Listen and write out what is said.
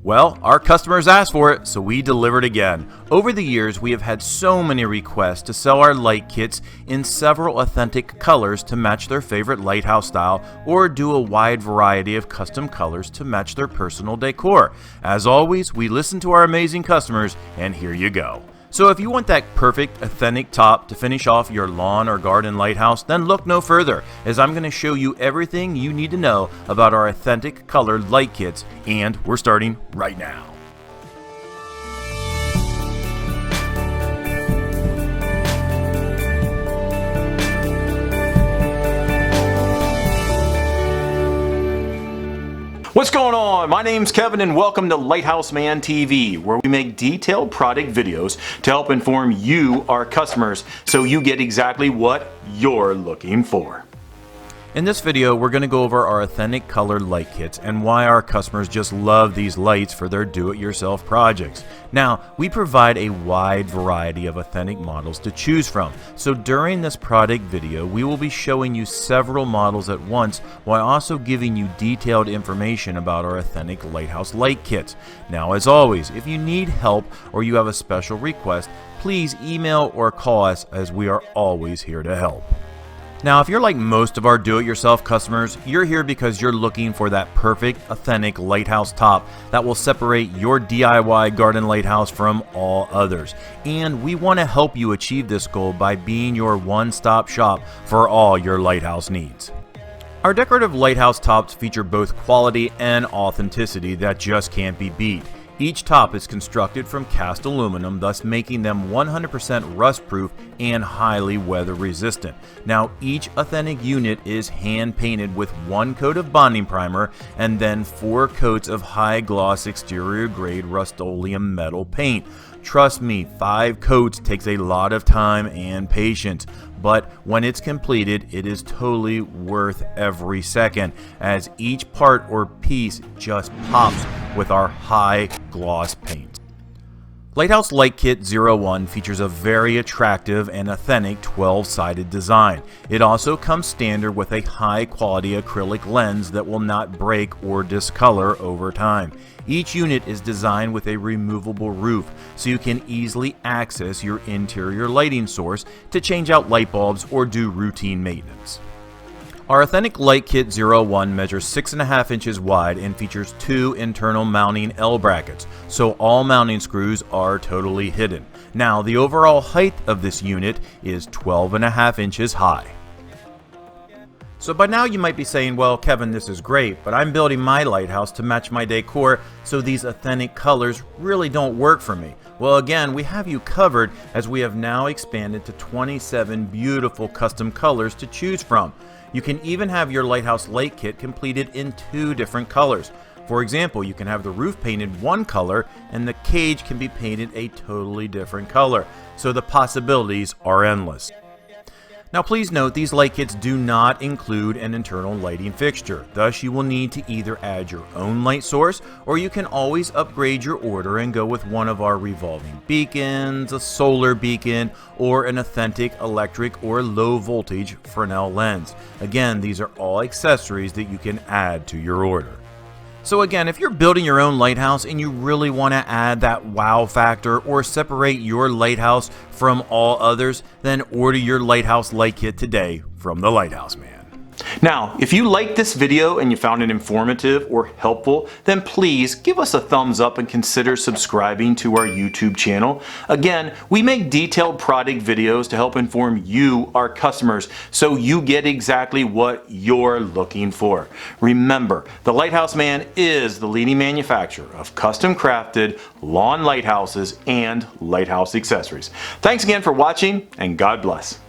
Well, our customers asked for it, so we delivered again. Over the years, we have had so many requests to sell our light kits in several authentic colors to match their favorite lighthouse style, or do a wide variety of custom colors to match their personal decor. As always, we listen to our amazing customers, and here you go. So if you want that perfect authentic top to finish off your lawn or garden lighthouse, then look no further, as I'm going to show you everything you need to know about our authentic colored light kits, and we're starting right now. What's going on? My name's Kevin and welcome to Lighthouse Man TV, where we make detailed product videos to help inform you, our customers, so you get exactly what you're looking for. In this video, we're going to go over our authentic colored light kits and why our customers just love these lights for their do-it-yourself projects. Now, we provide a wide variety of authentic models to choose from, so during this product video, we will be showing you several models at once while also giving you detailed information about our authentic lighthouse light kits. Now, as always, if you need help or you have a special request, please email or call us, as we are always here to help. Now, if you're like most of our do-it-yourself customers, you're here because you're looking for that perfect, authentic lighthouse top that will separate your DIY garden lighthouse from all others. And we want to help you achieve this goal by being your one-stop shop for all your lighthouse needs. Our decorative lighthouse tops feature both quality and authenticity that just can't be beat. Each top is constructed from cast aluminum, thus making them 100% rust-proof and highly weather-resistant. Now, each authentic unit is hand-painted with 1 coat of bonding primer and then 4 coats of high-gloss exterior-grade Rust-Oleum metal paint. Trust me, 5 coats takes a lot of time and patience, but when it's completed, it is totally worth every second, as each part or piece just pops with our high gloss paint. Lighthouse Light Kit 01 features a very attractive and authentic 12-sided design. It also comes standard with a high-quality acrylic lens that will not break or discolor over time. Each unit is designed with a removable roof, so you can easily access your interior lighting source to change out light bulbs or do routine maintenance. Our authentic Light Kit 01 measures 6.5 inches wide and features 2 internal mounting L brackets, so all mounting screws are totally hidden. Now, the overall height of this unit is 12.5 inches high. So by now you might be saying, well, Kevin, this is great, but I'm building my lighthouse to match my decor, so these authentic colors really don't work for me. Well, again, we have you covered, as we have now expanded to 27 beautiful custom colors to choose from. You can even have your Lighthouse Light Kit completed in 2 different colors. For example, you can have the roof painted one color and the cage can be painted a totally different color. So the possibilities are endless. Now please note, these light kits do not include an internal lighting fixture. Thus, you will need to either add your own light source, or you can always upgrade your order and go with one of our revolving beacons, a solar beacon, or an authentic electric or low voltage Fresnel lens. Again, these are all accessories that you can add to your order. So again, if you're building your own lighthouse and you really want to add that wow factor or separate your lighthouse from all others, then order your Lighthouse Light Kit today from the Lighthouse Man. Now, if you liked this video and you found it informative or helpful, then please give us a thumbs up and consider subscribing to our YouTube channel. Again, we make detailed product videos to help inform you, our customers, so you get exactly what you're looking for. Remember, the Lighthouse Man is the leading manufacturer of custom crafted lawn lighthouses and lighthouse accessories. Thanks again for watching, and God bless.